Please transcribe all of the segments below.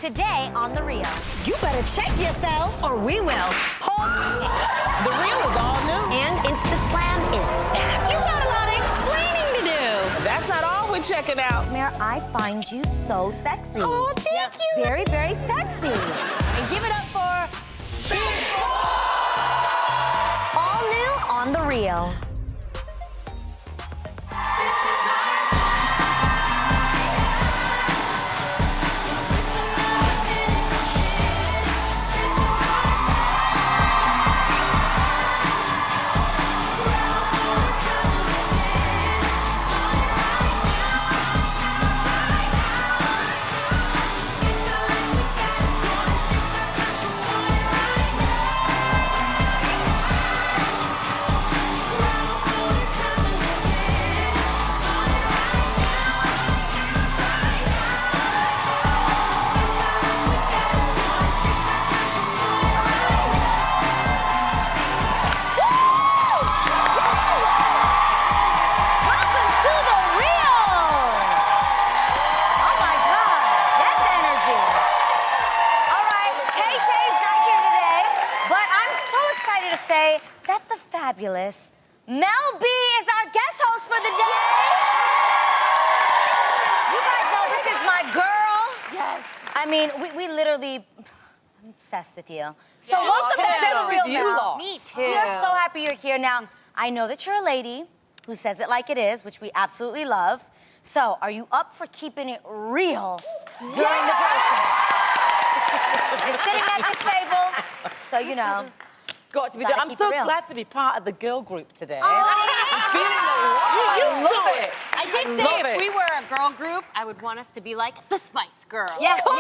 Today on The Real. You better check yourself, or we will. The Real is all new. And Instaslam is back. You got a lot of explaining to do. That's not all we're checking out. Tamera, I find you so sexy. Oh, thank you. Very, very sexy. And give it up for... All new on The Real. Say that the fabulous Mel B is our guest host for the day. You guys know this is my girl. Yes. I mean, we literally, I'm obsessed with you. So Yeah, welcome I'm to The Real, Mel. Me too. We're so happy you're here. Now, I know that you're a lady who says it like it is, which we absolutely love. So, are you up for keeping it real during the production? You're sitting at this table, so you know. Got to be done. I'm so glad to be part of the girl group today. I'm feeling I love it. I did say if we were a girl group, I would want us to be like the Spice Girls. Yes. We're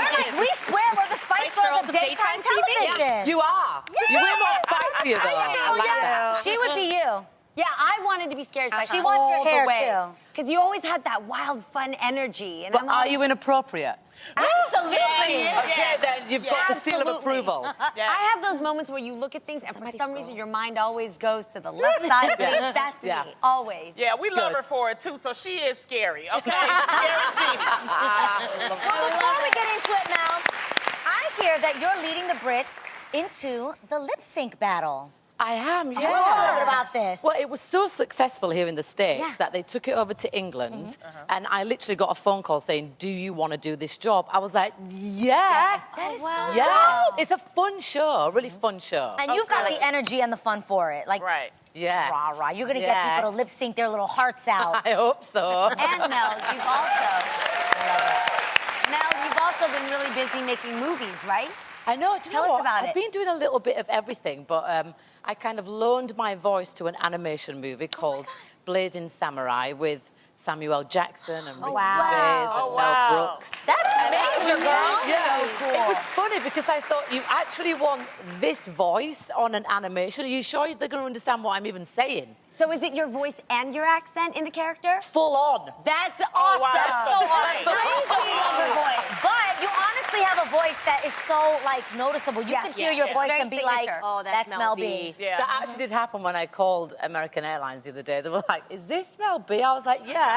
like, we swear we're the Spice Girls of daytime television. You are. You were more spicier though. I like that. She would be you. Yeah, I wanted to be Scary Spice. She wants your hair too. Because you always had that wild, fun energy. And But are you inappropriate? Absolutely. Okay, then you've got the seal of approval. I have those moments where you look at things and for some reason your mind always goes to the left side of things. That's me, always. Yeah, we love her for it too, so she is scary, okay? Scary Gina. Well, before we get into it, Mel, I hear that you're leading the Brits into the lip sync battle. I am, Tell us a little bit about this. Well, it was so successful here in the States that they took it over to England, and I literally got a phone call saying, do you want to do this job? I was like, yeah. That is so dope. It's a fun show, a really fun show. And you've got the energy and the fun for it. Like, Yeah. rah, rah. You're going to get people to lip sync their little hearts out. I hope so. And Mel, you've also been really busy making movies, right? I know. Do you know Tell us what? about I've it. been doing a little bit of everything, but I kind of loaned my voice to an animation movie called Blazing Samurai with Samuel Jackson and Ricky Gervais and Mel Brooks. That's major, girl. Yeah, So cool. it was funny because I thought you actually want this voice on an animation. Are you sure they're going to understand what I'm even saying? So is it your voice and your accent in the character? Full on. That's awesome. wow. That's so awesome. Crazy love her voice. But you honestly have a voice that is so, like, noticeable. You can hear your voice Very and be like, signature. oh, that's Mel B. Yeah. That actually did happen when I called American Airlines the other day. They were like, is this Mel B? I was like, yeah.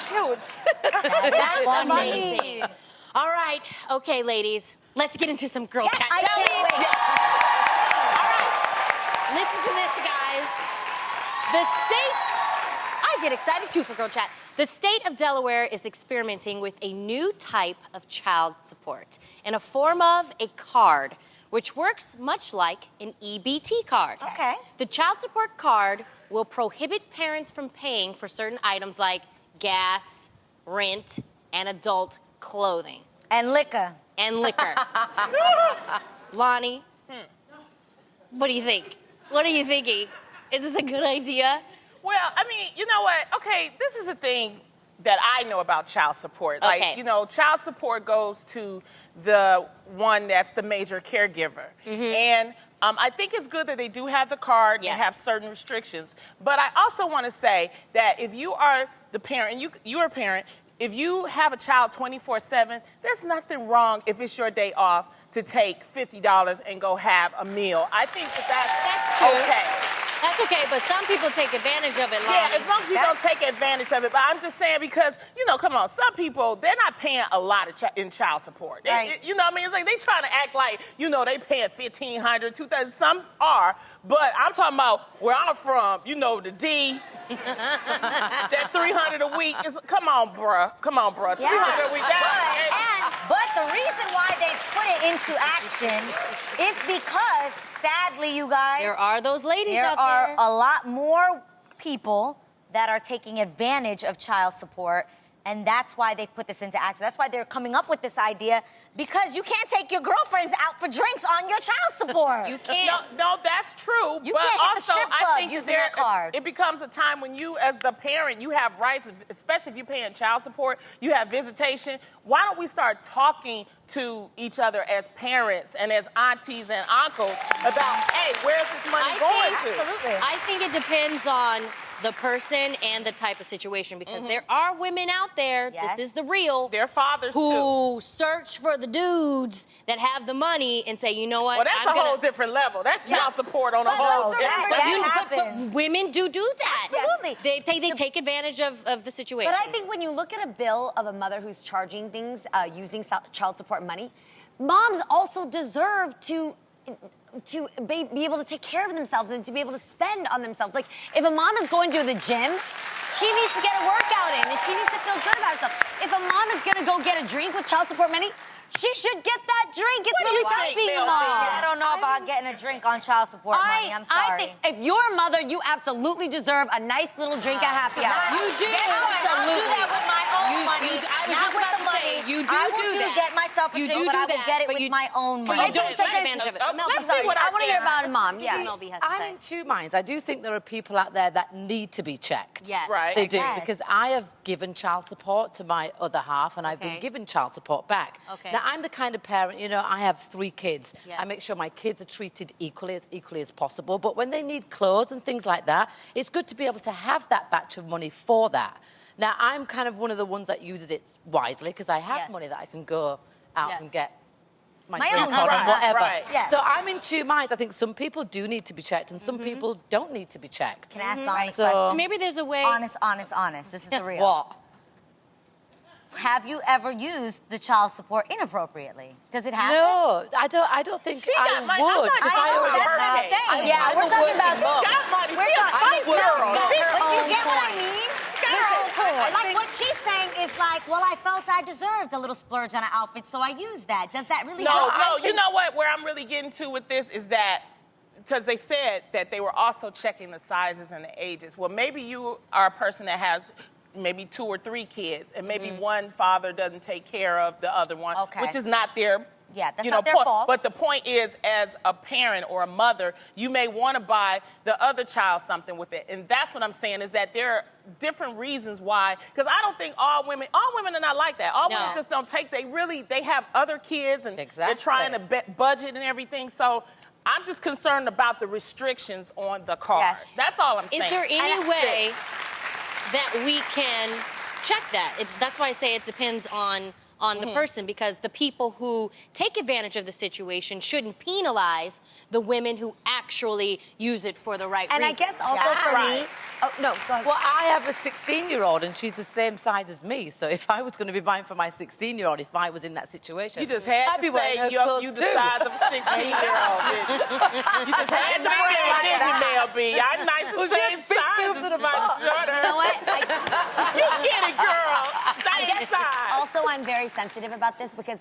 Shoot. That's funny. amazing. All right. Okay, ladies. Let's get into some girl chat. I shall we? can't wait. All right. Listen to this, guys. The state... I get excited, too, for girl chat. The state of Delaware is experimenting with a new type of child support in a form of a card, which works much like an EBT card. Okay. The child support card will prohibit parents from paying for certain items like gas, rent, and adult clothing. And liquor. And liquor. Lonnie, what do you think? What are you thinking? Is this a good idea? Well, I mean, you know what? Okay, this is a thing that I know about child support. Okay. Like, you know, child support goes to the one that's the major caregiver. And I think it's good that they do have the card and have certain restrictions. But I also want to say that if you are the parent, you're a parent, if you have a child 24/7, there's nothing wrong if it's your day off to take $50 and go have a meal. I think that that's true. okay. That's okay, but some people take advantage of it, Lonnie. Yeah, as long as you don't take advantage of it. But I'm just saying because, you know, come on, some people, they're not paying a lot of in child support. Right. You know what I mean? It's like they trying to act like, you know, they paying $1,500, $2,000. Some are, but I'm talking about where I'm from, you know, the D, that $300 a week. Come on, bruh. Yeah. $300 a week. But the reason why they put it into action is because, sadly, you guys, There are those ladies there out are there. a lot more people that are taking advantage of child support, and that's why they've put this into action. That's why they're coming up with this idea, because you can't take your girlfriends out for drinks on your child support. You can't. No, that's true. You but can't hit the also, strip club I think using that card. It becomes a time when you, as the parent, you have rights, especially if you're paying child support, you have visitation. Why don't we start talking to each other as parents and as aunties and uncles about, hey, where's this money going to? Absolutely. I think it depends on the person and the type of situation, because there are women out there, Yes. this is the real, Their fathers, too. who search for the dudes that have the money and say, you know what, Well, that's I'm a whole different level. That's child support on a But whole also different remember, level. that happens. women do that. Absolutely. They take advantage of the situation. But I think when you look at a bill of a mother who's charging things using child support money, moms also deserve to be able to take care of themselves and to be able to spend on themselves. Like, if a mom is going to the gym, she needs to get a workout in and she needs to feel good about herself. If a mom is going to go get a drink with child support money, she should get that drink. It's What do really you tough think, being a Mel B? mom. I don't know about getting a drink on child support money. I'm sorry. I think if you're a mother, you absolutely deserve a nice little drink at happy hour. You do. I'll do that with my own money. I was not just with about the to money. say, you do I will do that. get myself a You drink, do but I do will that, get it but with you- my own but money. you don't take advantage of it. Let's see what I want to hear think. about a mom. Yeah. Mel B has to I'm say. in two minds. I do think there are people out there that need to be checked. Yes. Right. They do, Yes. because I have given child support to my other half, and I've Okay. been given child support back. Okay. Now, I'm the kind of parent, you know, I have 3 kids. Yes. I make sure my kids are treated equally as possible, but when they need clothes and things like that, it's good to be able to have that batch of money for that. Now, I'm kind of one of the ones that uses it wisely, because I have Yes. money that I can go out Yes. and get my My drink own on money. and whatever. Right. Yes. So I'm in two minds. I think some people do need to be checked, and some people don't need to be checked. Can I ask the honest So- question? So maybe there's a way. Honest. This is the real. What? Have you ever used the child support inappropriately? Does it happen? No, I don't think She I got money. I'm would. talking because about I already her that's what I'm birthday. saying. Yeah, I'm we're a talking working about mom. Got money. She a talking- spice girl. But you get what I mean? She got her own coin. Like what she's saying is like, well, I felt I deserved a little splurge on an outfit, so I used that. Does that really No, help? you know what? Where I'm really getting to with this is that because they said that they were also checking the sizes and the ages. Well, maybe you are a person that has maybe 2 or 3 kids, and maybe one father doesn't take care of the other one, Okay. which is not their that's not their point. fault. But the point is, as a parent or a mother, you may want to buy the other child something with it. And that's what I'm saying, is that there are different reasons why, because I don't think all women are not like that. All women just don't take, they have other kids, and they're trying to budget and everything. So I'm just concerned about the restrictions on the card. Yes. That's all I'm saying. Is there any And way that we can check that? That's why I say it depends on the person, because the people who take advantage of the situation shouldn't penalize the women who actually use it for the right And I reason. guess also for me, oh no, go ahead. Well, I have a 16-year-old, and she's the same size as me. So if I was going to be buying for my 16-year-old, if I was in that situation, You just had I'd to be wearing say her you clothes the too. size of a 16-year-old, didn't you? You just had to bring it, didn't you, Mel B? I'm not the Well, same just big size boobs as and a my butt. daughter. You know what? You get it, girl. Same Yes. size. Also, I'm very sensitive about this because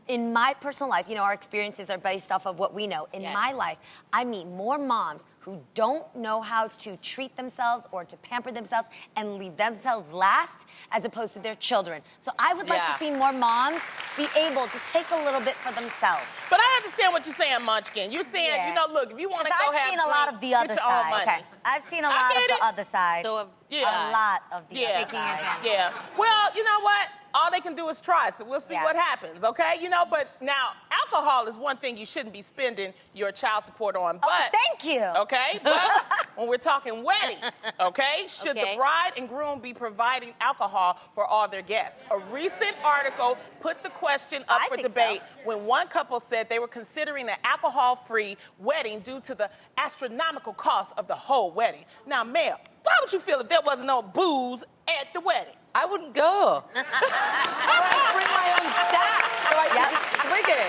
in my personal life, you know, our experiences are based off of what we know. In my life, I meet more moms who don't know how to treat themselves or to pamper themselves and leave themselves last as opposed to their children. So I would like to see more moms be able to take a little bit for themselves. But I understand what you're saying, Munchkin. You're saying, you know, look, if you want to go I've have seen a lot of the other get your own side. money. Okay. I've seen a lot of get the it. other side. So, a lot of the other side. Yeah. Well, you know what? All they can do is try, so we'll see Yeah. what happens, okay? You know, but now, alcohol is one thing you shouldn't be spending your child support on. But thank you. Okay, but when we're talking weddings, okay, should the bride and groom be providing alcohol for all their guests? A recent article put the question up for debate when one couple said they were considering an alcohol-free wedding due to the astronomical cost of the whole wedding. Now, Mel, how would you feel if there wasn't no booze at the wedding? I wouldn't go. I'd bring my own staff so I could just swig it.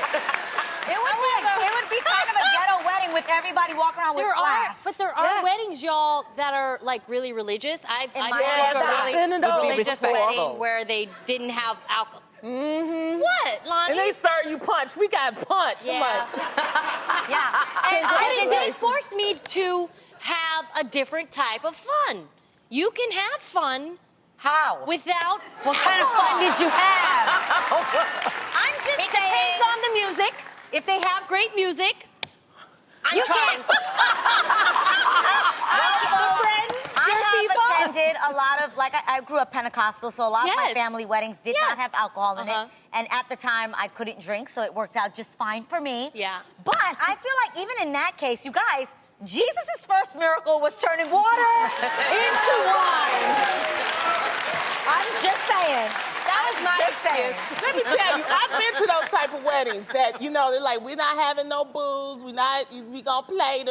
It would be kind of a ghetto wedding with everybody walking around with flasks. But there are weddings, y'all, that are like really religious. I've been to been in a those. religious wedding where they didn't have alcohol. What, Lonnie? And they serve you punch. We got punch. Yeah. And they forced me to have a different type of fun. You can have fun. How? Without What kind of fun did you have? I'm just It saying. depends on the music. If they have great music, you can. I have attended a lot of, like, I grew up Pentecostal, so a lot of my family weddings did not have alcohol in it. And at the time, I couldn't drink, so it worked out just fine for me. Yeah. But I feel like even in that case, you guys, Jesus' first miracle was turning water into wine. I'm just saying. That was my excuse. Let me tell you, I've been to those type of weddings that, you know, they're like, we're not having no booze, we gonna play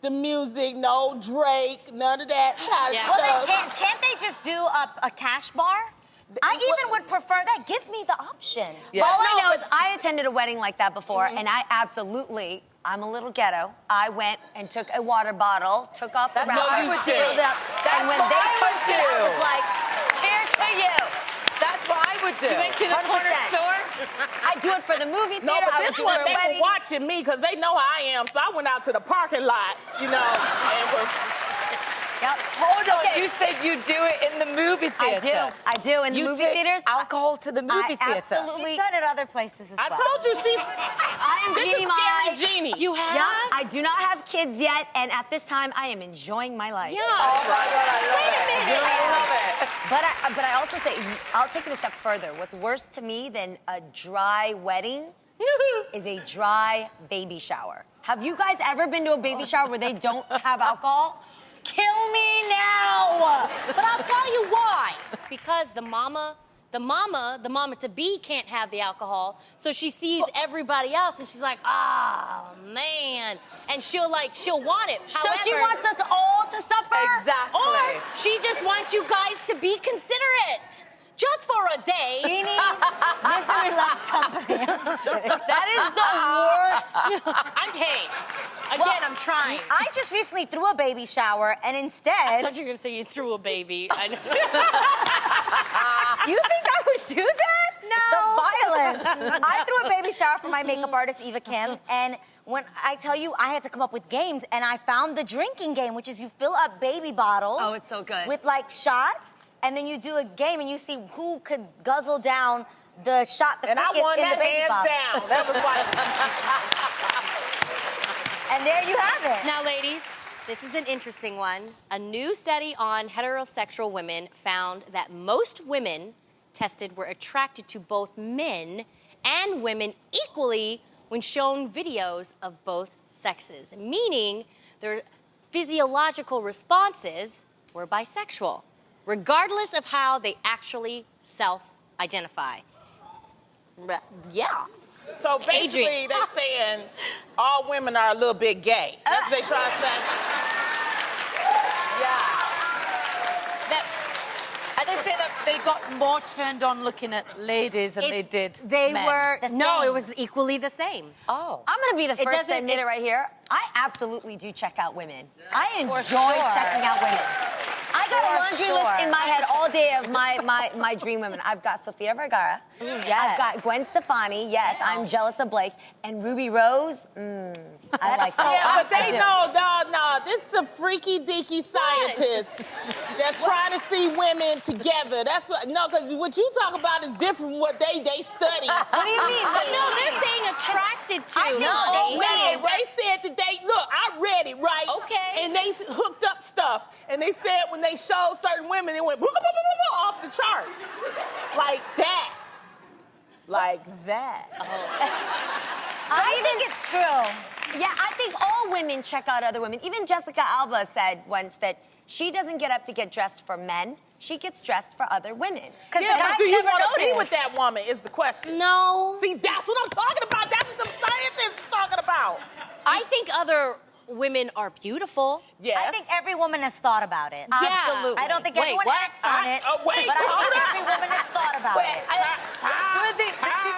the music, no Drake, none of that kind of Well, stuff. then can't they just do a cash bar? I even would prefer that. Give me the option. Yeah. All I know is I attended a wedding like that before, and I absolutely, I'm a little ghetto. I went and took a water bottle, took off the wrapper, filled it up, and when they took it, I was like, cheers to you. That's what I would do. You went to the corner store? I do it for the movie theater. No, but I this would do one, it for a they wedding. were watching me because they know how I am, so I went out to the parking lot, you know, and was... Yep. Hold on, you said you do it in the movie theater. I do. In the movie theaters. Alcohol to the movie theater. Absolutely. You've done it other places as well. I told you she's... I am This is Jeannie Mai. Scary Jeannie. You have? Yeah, I do not have kids yet, and at this time, I am enjoying my life. Yeah. Oh, my God, I love Wait a it. minute. I love it. But I also say, I'll take it a step further. What's worse to me than a dry wedding is a dry baby shower. Have you guys ever been to a baby shower where they don't have alcohol? Kill me now! But I'll tell you why. Because the mama to be can't have the alcohol, so she sees everybody else and she's like, oh man, and she'll want it. So she wants us all to suffer? Exactly. Or she just wants you guys to be considerate. Just for a day. Jeannie, misery loves company. I'm just kidding. That is the worst. I'm paying. Again, I'm trying. I just recently threw a baby shower, and I instead, thought you were going to say you threw a baby. I know. you think I would do that? No. The violence. I threw a baby shower for my makeup artist, Eva Kim, and when I tell you I had to come up with games, and I found the drinking game, which is you fill up baby bottles. Oh, it's so good. With like shots, and then you do a game, and you see who could guzzle down the shot the And I quickest won in that the baby hands bottle. down. That was like... And there you have it. Now, ladies, this is an interesting one. A new study on heterosexual women found that most women tested were attracted to both men and women equally when shown videos of both sexes, meaning their physiological responses were bisexual, regardless of how they actually self-identify. Yeah. So basically, Adrian. they're saying all women are a little bit gay. That's what they try to say. Yeah. And they say that they got more turned on looking at ladies than they did They men. were, The no, same. it was equally the same. Oh. I'm gonna be the first to doesn't- admit it right here. I absolutely do check out women. I enjoy sure. checking out women. I got a For laundry sure. list in my head all day of my dream women. I've got Sofia Vergara. yes. I've got Gwen Stefani. Yes, I'm jealous of Blake. And Ruby Rose. I like so that. Yeah, but I they do. no. This is a freaky deaky scientist that's trying to see women together. That's what because what you talk about is different from what they study. What do you mean? No, they're saying attracted to. I know, Lonnie. They said that I read it right. Okay. And they hooked up stuff, and they said when they showed certain women, it went off the charts, like that. I think it's true. Yeah, I think all women check out other women. Even Jessica Alba said once that she doesn't get up to get dressed for men. She gets dressed for other women. Because Yeah, but do you want to be notice. with that woman is the question. No. See, that's what I'm talking about. That's what the scientists are talking about. I think other women are beautiful. Yes. I think every woman has thought about it. Absolutely. I don't think Wait, everyone what? acts on it, wait, but I hold think on. every woman has thought about it. This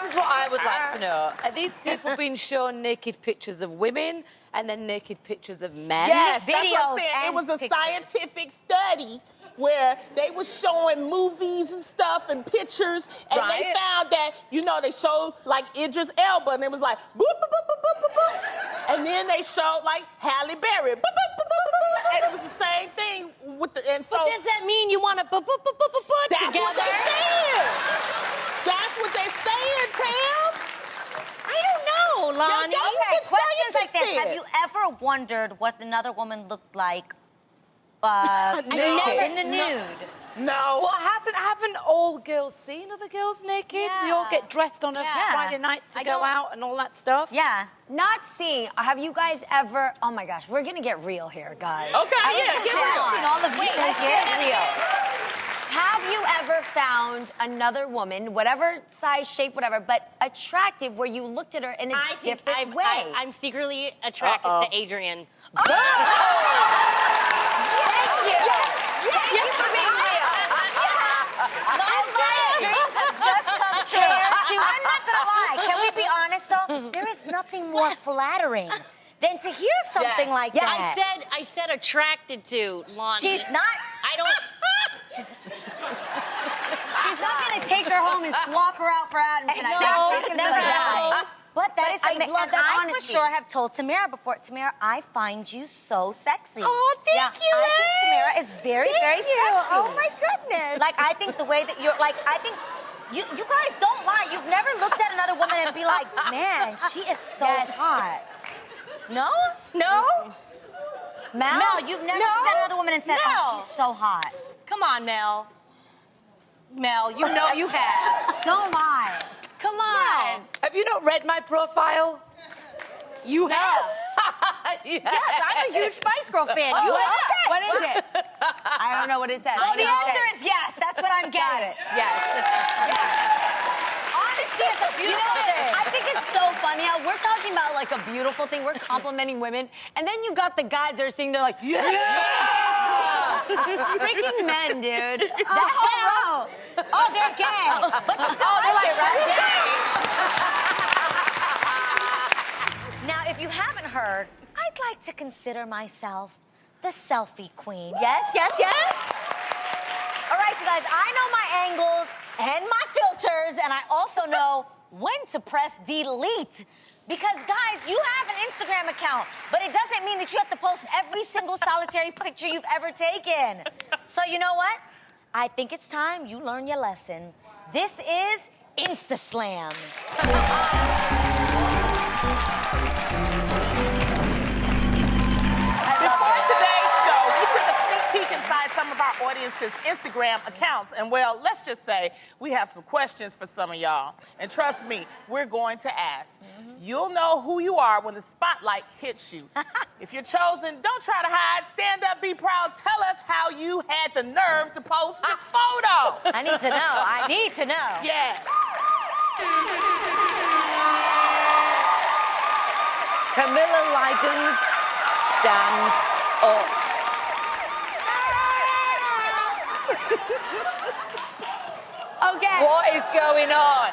is what I would like to know. Are these people being shown naked pictures of women and then naked pictures of men? Yes, that's what I'm Videos saying. It and was a pictures. scientific study where they were showing movies and stuff and pictures, and they Right. found that, you know, they showed like Idris Elba, and it was like boop, boop, boop, boop, boop, boop, boop. And then they showed like Halle Berry, boop, boop, boop, boop, boop, boop. And it was the same thing with the, and so But does that mean you want to put that's together? what they're saying. That's what they're saying, Tam. I don't know, Lonnie. that's Okay, what questions like this. scientists Have said. you ever wondered what another woman looked like Naked. in the nude? No. Well, haven't all girls seen other girls naked? We all get dressed on a Yeah. Friday night to I go don't- out and all that stuff. Yeah. Not seeing. Have you guys ever? Oh my gosh, we're gonna get real here, guys. Okay, yeah, get I've real. seen all of you naked. Have you ever found another woman, whatever size, shape, whatever, but attractive, where you looked at her in a I think different way? I'm secretly attracted to Adrian. I'm not gonna lie. Can we be honest though? There is nothing more flattering than to hear something like Yeah, that. I said attracted to Lonnie. She's not. I don't. She's not gonna take her home and swap her out for Adam tonight. No, never Like that. know. But that is I amazing. love And that I for honesty. sure have told Tamera before. Tamera, I find you so sexy. Oh, thank you. I think Tamera is very, very you. sexy. Oh, my goodness. Like I think the way that you're like, I think you guys don't lie. You've never looked at another woman and be like, man, she is so hot. No? No? Mel, you've never looked at another woman and said, oh, she's so hot. Come on, Mel. Mel, you know you have. Don't lie. Come on. Have you not read my profile? You have. Yes. Yes, I'm a huge Spice Girl fan. You have. What is it? I don't know what it says. Oh, What the does it answer say? is yes. That's what I'm getting. Yes. Honesty is a beautiful thing. I think it's so funny how we're talking about like a beautiful thing. We're complimenting women, and then you got the guys that are sitting there like, freaking men, dude. Oh, they're gay. But you still like it, right? Now, if you haven't heard, I'd like to consider myself the selfie queen. Yes, yes, yes? All right, you guys, I know my angles and my filters, and I also know when to press delete. Because, guys, you have an Instagram account, but it doesn't mean that you have to post every single solitary picture you've ever taken. So, you know what? I think it's time you learn your lesson. This is Instaslam. Before today's show, we took a sneak peek inside some of our audience's Instagram accounts. And well, let's just say we have some questions for some of y'all. And trust me, we're going to ask. You'll know who you are when the spotlight hits you. If you're chosen, don't try to hide. Stand up, be proud. Tell us how you had the nerve to post your photo. I need to know. I need to know. Yes. Camilla Ligens, stand up. Okay. What is going on?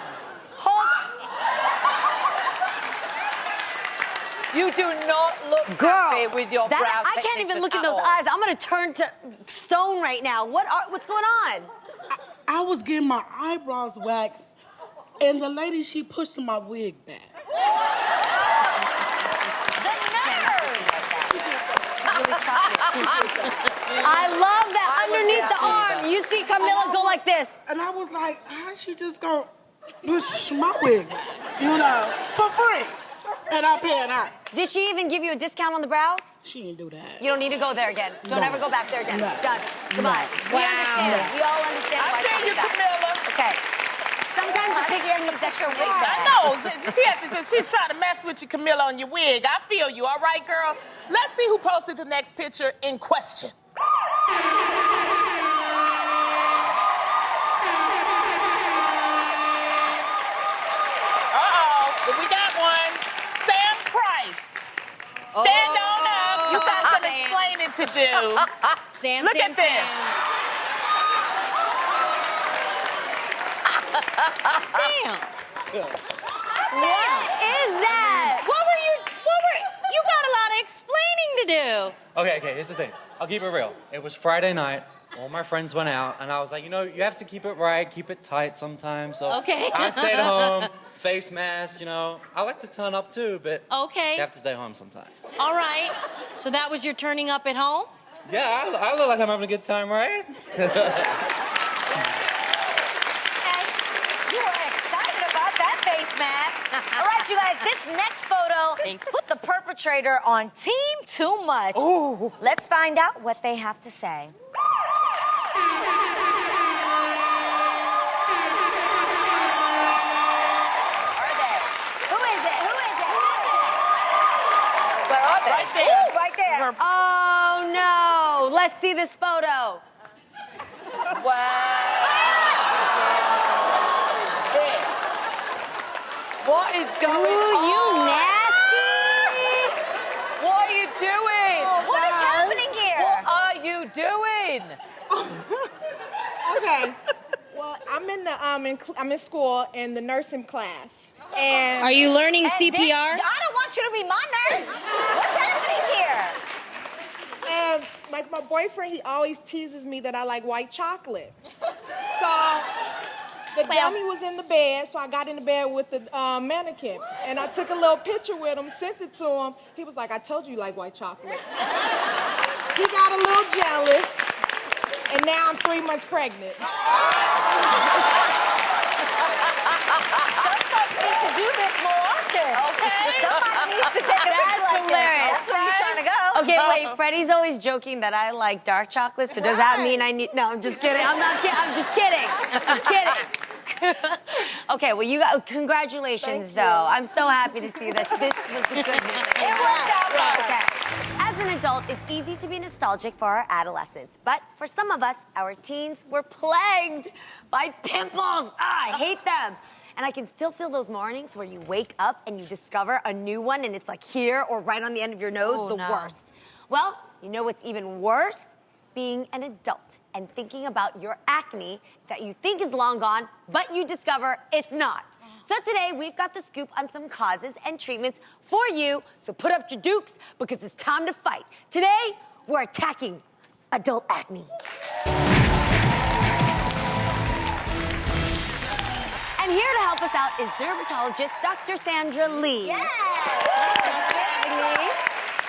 You do not look happy with your brow I can't technique even look at at those all. eyes. I'm gonna turn to stone right now. What's going on? I was getting my eyebrows waxed, and the lady, she pushed my wig back. I love that underneath the arm. You see Camilla go like this. And I was like, how'd she just go push my wig, you know, for free? And I'm paying her. Did she even give you a discount on the brows? She didn't do that. You don't need to go there again. Don't No. ever go back there again. No. Done. Goodbye. We understand. We all understand why I feel she you, did that. Camilla. Okay. Some sometimes the picture That's your wig I bag. know. She's trying to mess with you, Camilla, on your wig. I feel you, all right, girl? Let's see who posted the next picture in question. We got one. Sam Price. Stand on up. You got some explaining to do. Sam, Look Sam, at this. Sam. What is that? You got a lot of explaining to do. Okay, here's the thing. I'll keep it real. It was Friday night. All my friends went out, and I was like, you know, you have to keep it right, keep it tight sometimes. So Okay. I stayed home, face mask, you know. I like to turn up too, but Okay. you have to stay home sometimes. All right. So that was your turning up at home? Yeah, I look like I'm having a good time, right? You were excited about that face mask. All right, you guys, this next photo put the perpetrator on Team Too Much. Ooh. Let's find out what they have to say. Right there. Ooh, right there. Oh no! Let's see this photo. What is going Ooh, on? you nasty! What are you doing? What is happening here? What are you doing? Okay. Well, I'm in school in the nursing class, and Are you learning And CPR? I don't want you to be my nurse. What's happening here? like my boyfriend, he always teases me that I like white chocolate. So the dummy was in the bed, so I got in the bed with the mannequin, and I took a little picture with him, sent it to him. He was like, "I told you like white chocolate." He got a little jealous, and now I'm 3 months pregnant. Some folks need to do this more often. Okay. Somebody needs to take a picture like hilarious. this. That's where you're trying to go. Okay, wait. Freddie's always joking that I like dark chocolate. So does that mean I need? No, I'm just kidding. I'm not kidding. I'm just kidding. I'm kidding. Okay, well, you got congratulations, though. I'm so happy to see that this was the good news. It worked out well. Okay. As an adult, it's easy to be nostalgic for our adolescence, but for some of us, our teens were plagued by pimples. I hate them. And I can still feel those mornings where you wake up and you discover a new one and it's like here or right on the end of your nose, the worst. Well, you know what's even worse? Being an adult and thinking about your acne that you think is long gone, but you discover it's not. So today, we've got the scoop on some causes and treatments for you, so put up your dukes because it's time to fight. Today, we're attacking adult acne. And here to help us out is dermatologist Dr. Sandra Lee.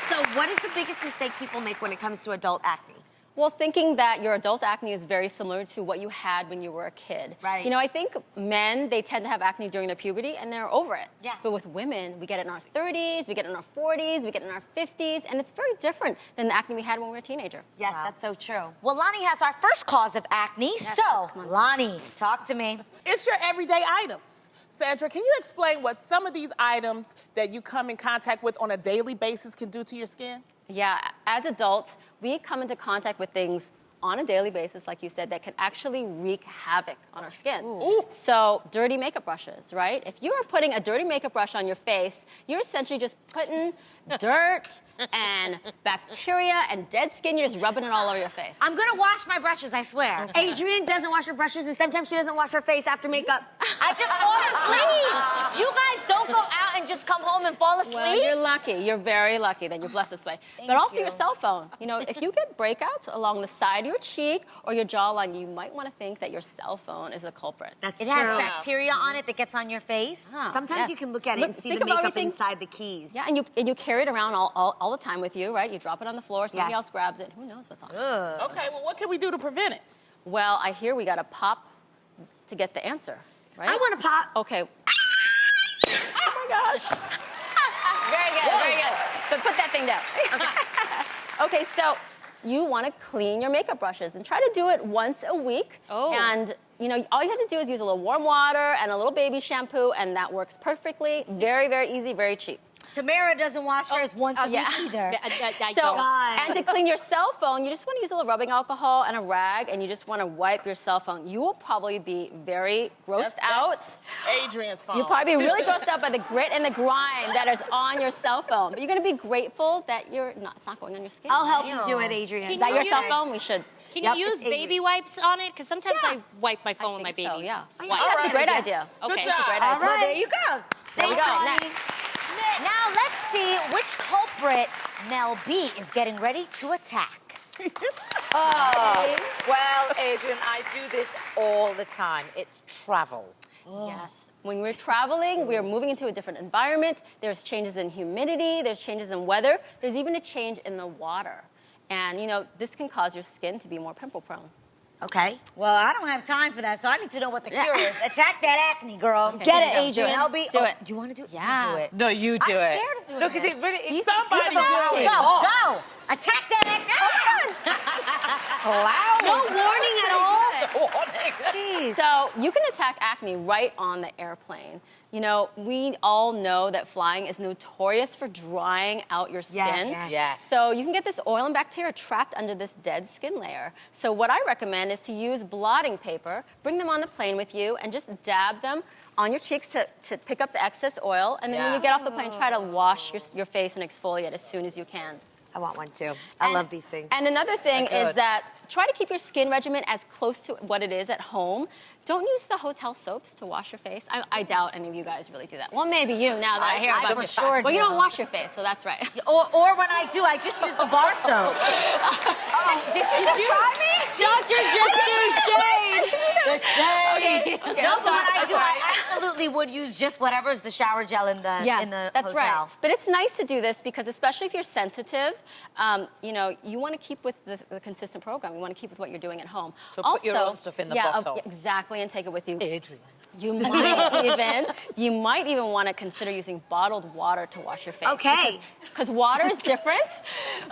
So what is the biggest mistake people make when it comes to adult acne? Well, thinking that your adult acne is very similar to what you had when you were a kid. Right. You know, I think men, they tend to have acne during their puberty and they're over it. Yeah. But with women, we get it in our 30s, we get it in our 40s, we get it in our 50s, and it's very different than the acne we had when we were a teenager. Yes, that's so true. Well, Lonnie has our first cause of acne, so Lonnie, talk to me. It's your everyday items. Sandra, can you explain what some of these items that you come in contact with on a daily basis can do to your skin? Yeah, as adults, we come into contact with things on a daily basis, like you said, that can actually wreak havoc on our skin. Ooh. So, dirty makeup brushes, right? If you are putting a dirty makeup brush on your face, you're essentially just putting dirt and bacteria and dead skin, you're just rubbing it all over your face. I'm gonna wash my brushes, I swear. Adrienne doesn't wash her brushes, and sometimes she doesn't wash her face after makeup. I just fall asleep. You guys don't go out and just come home and fall asleep? Well, you're lucky. You're very lucky that you're blessed this way. But also your cell phone. You know, if you get breakouts along the side of your cheek or your jawline, you might want to think that your cell phone is the culprit. That's It true. has bacteria on it that gets on your face. Sometimes you can look at it and see think the about makeup everything- inside the keys. Yeah, and you carry it around all the time with you, right? You drop it on the floor, somebody Yes. else grabs it. Who knows what's on it? Okay, well, what can we do to prevent it? Well, I hear we got to pop to get the answer, right? I want to pop. Okay. Oh my gosh. Very good, very good. But put that thing down. Okay, so you want to clean your makeup brushes and try to do it once a week. Oh. And you know, all you have to do is use a little warm water and a little baby shampoo, and that works perfectly. Very, very easy, very cheap. Tamera doesn't wash hers once a week either. I So, don't. and to clean your cell phone, you just want to use a little rubbing alcohol and a rag, and you just want to wipe your cell phone. You will probably be very grossed out. That's Adrian's phone. You'll probably be really grossed out by the grit and the grime that is on your cell phone. But you're going to be grateful that it's not going on your skin. I'll help you do it, Adrian. Is that your cell phone? We should. Can Yep, you use it's Adrian. baby wipes on it? Because sometimes I wipe my phone with my baby. So, yeah. Wipe. That's a great idea. Good Okay, job. it's a great All idea. right. Well, there you go. There we go. Thanks, Next. Now let's see which culprit Mel B is getting ready to attack. Oh, well, Adrian, I do this all the time. It's travel. Yes. When we're traveling, we're moving into a different environment. There's changes in humidity, there's changes in weather, there's even a change in the water. And, you know, this can cause your skin to be more pimple prone. Okay. Well, I don't have time for that, so I need to know what the cure is. Attack that acne, girl. Okay, Get it, here you go. Adrian. Do it. LB. Do Oh, it. you want to do it? Yeah. You do it. No, you do I'm it. scared of doing No, because this. it really... Somebody do it. Go. Attack that acne. loud. No warning at all. Jeez. So you can attack acne right on the airplane. You know, we all know that flying is notorious for drying out your skin. Yes. So you can get this oil and bacteria trapped under this dead skin layer. So what I recommend is to use blotting paper, bring them on the plane with you, and just dab them on your cheeks to pick up the excess oil. And then when you get off the plane, try to wash your face and exfoliate as soon as you can. I want one too. I love these things. And another thing They're is good. that try to keep your skin regimen as close to what it is at home. Don't use the hotel soaps to wash your face. I doubt any of you guys really do that. Well, maybe you now that I hear about for you. sure Well, you do. don't wash your face, so that's right. Or when I do, I just use the bar soap. Did she just try me? Josh's just threw shade. The shade. Okay, No, that's but when all- I that's do, all I right. absolutely would use just whatever's the shower gel in the Yes, in the that's hotel. right. But it's nice to do this because, especially if you're sensitive, you know, you want to keep with the consistent program. You want to keep with what you're doing at home. So put your own stuff in the bottle. Exactly, and take it with you. Adrian. You might even want to consider using bottled water to wash your face. Okay. Because water is different.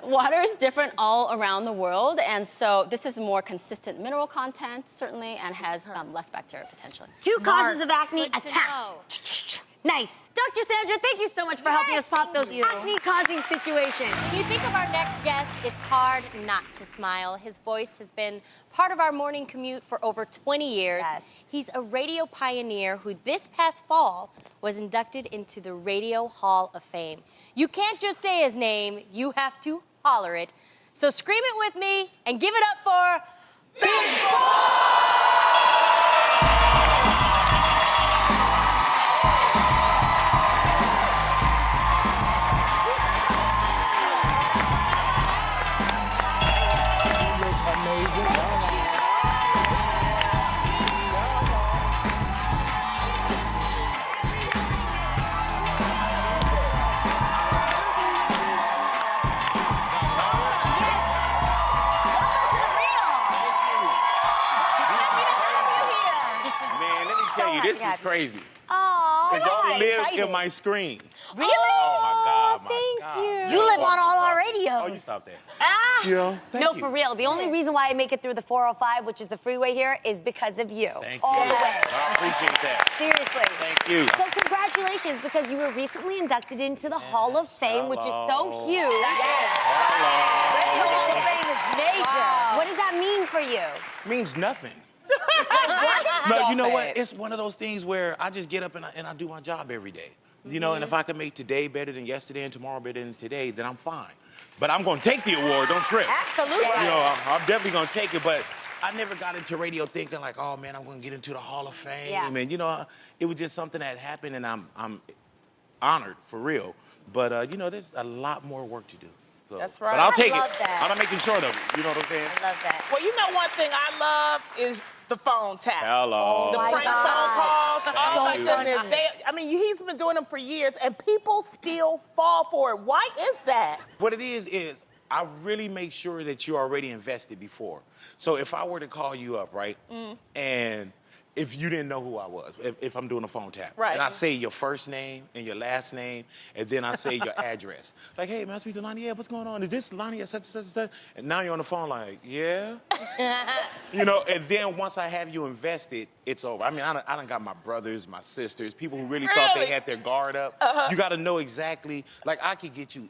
Water is different all around the world, and so this is more consistent mineral content, certainly, and has less bacteria potentially. Two causes of acne Good to attacked. Nice. Dr. Sandra, thank you so much for helping us pop those acne-causing situations. When you think of our next guest, it's hard not to smile. His voice has been part of our morning commute for over 20 years. Yes. He's a radio pioneer who this past fall was inducted into the Radio Hall of Fame. You can't just say his name, you have to holler it. So scream it with me and give it up for Big Man, let me tell you, this is crazy. Oh, Because y'all live excited. in my screen. Really? Oh, my God, my thank God. you. You live on all our Oh, you radios. stop that. Ah! Thank No, you. for real. The only reason why I make it through the 405, which is the freeway here, is because of you. Thank All you. the way. I appreciate that. Seriously. Thank you. So congratulations, because you were recently inducted into the Hall of Fame, which is so huge. Radio Hall of Fame is major. What does that mean for you? Means nothing. Stop No, you know what? it. It's one of those things where I just get up and I do my job every day. You know, and if I can make today better than yesterday and tomorrow better than today, then I'm fine. But I'm going to take the award, don't trip. Absolutely. You know, I'm definitely going to take it, but I never got into radio thinking like, oh, man, I'm going to get into the Hall of Fame. Yeah. And, you know, it was just something that happened, and I'm honored, for real. But, you know, there's a lot more work to do. So, That's right. But I'll I take love it. that. I'm not making short of it. You know what I'm saying? I love that. Well, you know one thing I love is the phone taps. Hello. The my prank God. phone calls. Oh So my funny. goodness. He's been doing them for years, and people still fall for it. Why is that? What it is I really make sure that you're already invested before. So if I were to call you up, right, and if you didn't know who I was, if I'm doing a phone tap. Right. And I say your first name and your last name, and then I say your address. Like, hey, man, I speak to Lonnie. Yeah, what's going on? Is this Lonnie at such and such and such? And now you're on the phone like, yeah. You know, and then once I have you invested, it's over. I mean, I done got my brothers, my sisters, people who really thought they had their guard up. You got to know exactly, like, I could get you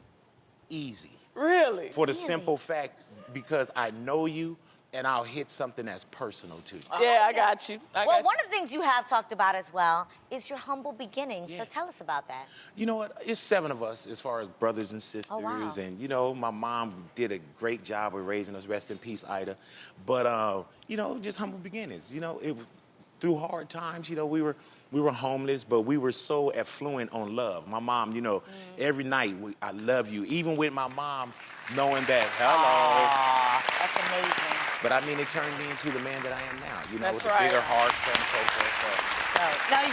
easy. Really? For the simple fact, because I know you, and I'll hit something that's personal to you. Yeah, I got you. Well, one of the things you have talked about as well is your humble beginnings. So tell us about that. You know what? It's 7 of us as far as brothers and sisters. Oh, wow. And, you know, my mom did a great job of raising us. Rest in peace, Ida. But, you know, just humble beginnings. You know, it was through hard times, you know, we were homeless, but we were so affluent on love. My mom, you know, every night, I love you. Even with my mom knowing that, hello. That's amazing. But I mean, it turned me into the man that I am now. You know, That's with right. a bigger heart, so on and so forth. Now,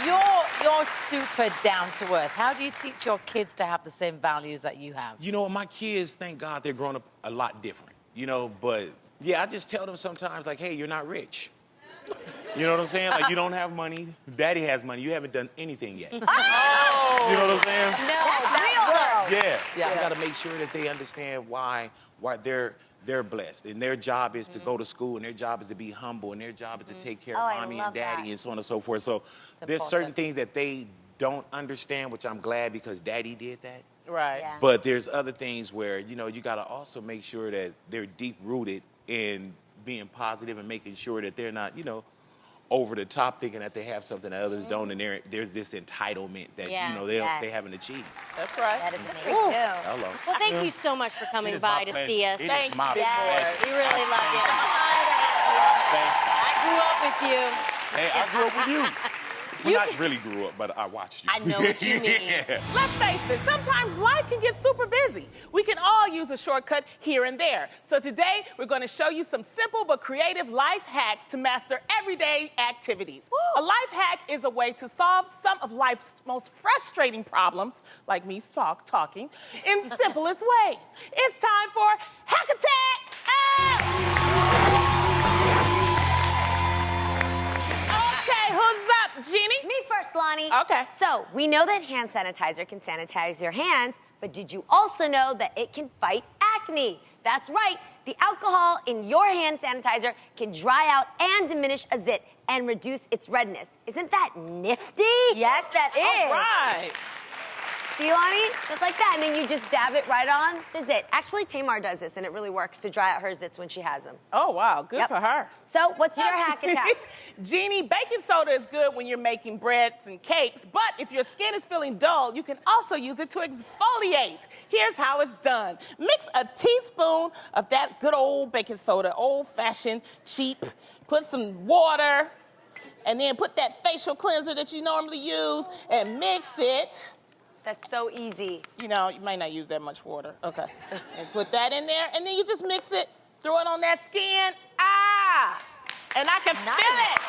you're super down to earth. How do you teach your kids to have the same values that you have? You know, my kids, thank God, they're growing up a lot different. You know, but yeah, I just tell them sometimes, like, hey, you're not rich. You know what I'm saying? Like, you don't have money. Daddy has money. You haven't done anything yet. Oh! You know what I'm saying? No, that's real, though. Yeah. You got to make sure that they understand why they're blessed. And their job is to go to school, and their job is to be humble, and their job is to take care of mommy and daddy and so on and so forth. So there's certain things that they don't understand, which I'm glad because daddy did that. Right. Yeah. But there's other things where, you know, you got to also make sure that they're deep-rooted in being positive and making sure that they're not, you know, over the top thinking that they have something that others don't, and there's this entitlement that, you know, they haven't achieved. That's right. That is amazing. Hello. Well, thank you so much for coming It is by my to pleasure. see us. It is Thank my you. pleasure. We really love you. Thank you. I grew up with you. Hey, I grew up with you. Well, not really grew up, but I watched you. I know what you mean. Yeah. Let's face it, sometimes life can get super busy. We can all use a shortcut here and there. So today, we're going to show you some simple but creative life hacks to master everyday activities. A life hack is a way to solve some of life's most frustrating problems, like me talking, in the simplest ways. It's time for Hack Attack! Okay, who's up, Jeannie? Me first, Lonnie. Okay. So, we know that hand sanitizer can sanitize your hands, but did you also know that it can fight acne? That's right. The alcohol in your hand sanitizer can dry out and diminish a zit and reduce its redness. Isn't that nifty? Yes, that is. All right. See, Lonnie? Just like that. And then you just dab it right on the zit. Actually, Tamar does this, and it really works to dry out her zits when she has them. Oh, wow. Good Yep. for her. So, what's your hack attack? Jeannie, baking soda is good when you're making breads and cakes, but if your skin is feeling dull, you can also use it to exfoliate. Here's how it's done. Mix a teaspoon of that good old baking soda, old-fashioned, cheap. Put some water, and then put that facial cleanser that you normally use, and mix it. That's so easy. You know, you might not use that much water. Okay. And put that in there, and then you just mix it, throw it on that skin. And I can feel it.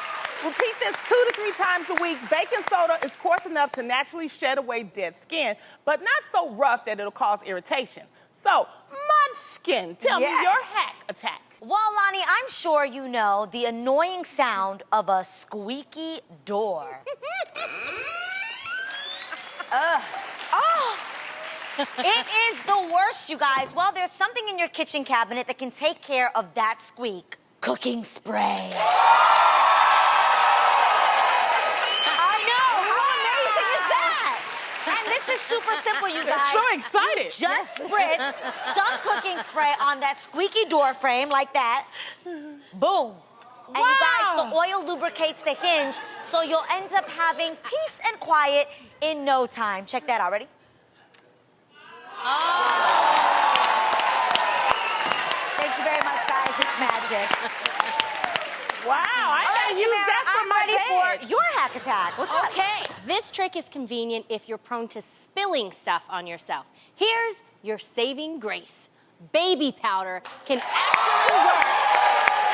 Repeat this 2 to 3 times a week. Baking soda is coarse enough to naturally shed away dead skin, but not so rough that it'll cause irritation. So, Munchkin, tell me your hack attack. Well, Lonnie, I'm sure you know the annoying sound of a squeaky door. It is the worst, you guys. Well, there's something in your kitchen cabinet that can take care of that squeak. Cooking spray. I know. How amazing is that? And this is super simple, you guys. I'm so excited. Just spritz some cooking spray on that squeaky door frame like that. Boom. And you guys, the oil lubricates the hinge, so you'll end up having peace and quiet in no time. Check that out. Ready? Thank you very much, guys. It's magic. Wow, I gotta use that for my ready bed. for your hack attack. What's up? Okay, this trick is convenient if you're prone to spilling stuff on yourself. Here's your saving grace. Baby powder can actually work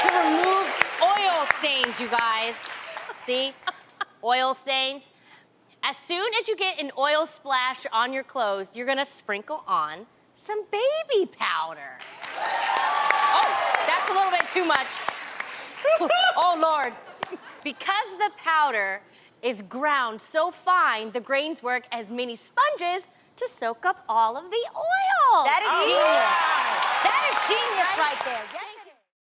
to remove oil stains, you guys. See? Oil stains. As soon as you get an oil splash on your clothes, you're gonna sprinkle on some baby powder. Oh, that's a little bit too much. Oh, Lord. Because the powder is ground so fine, the grains work as mini sponges to soak up all of the oil. That is genius. That is genius right there.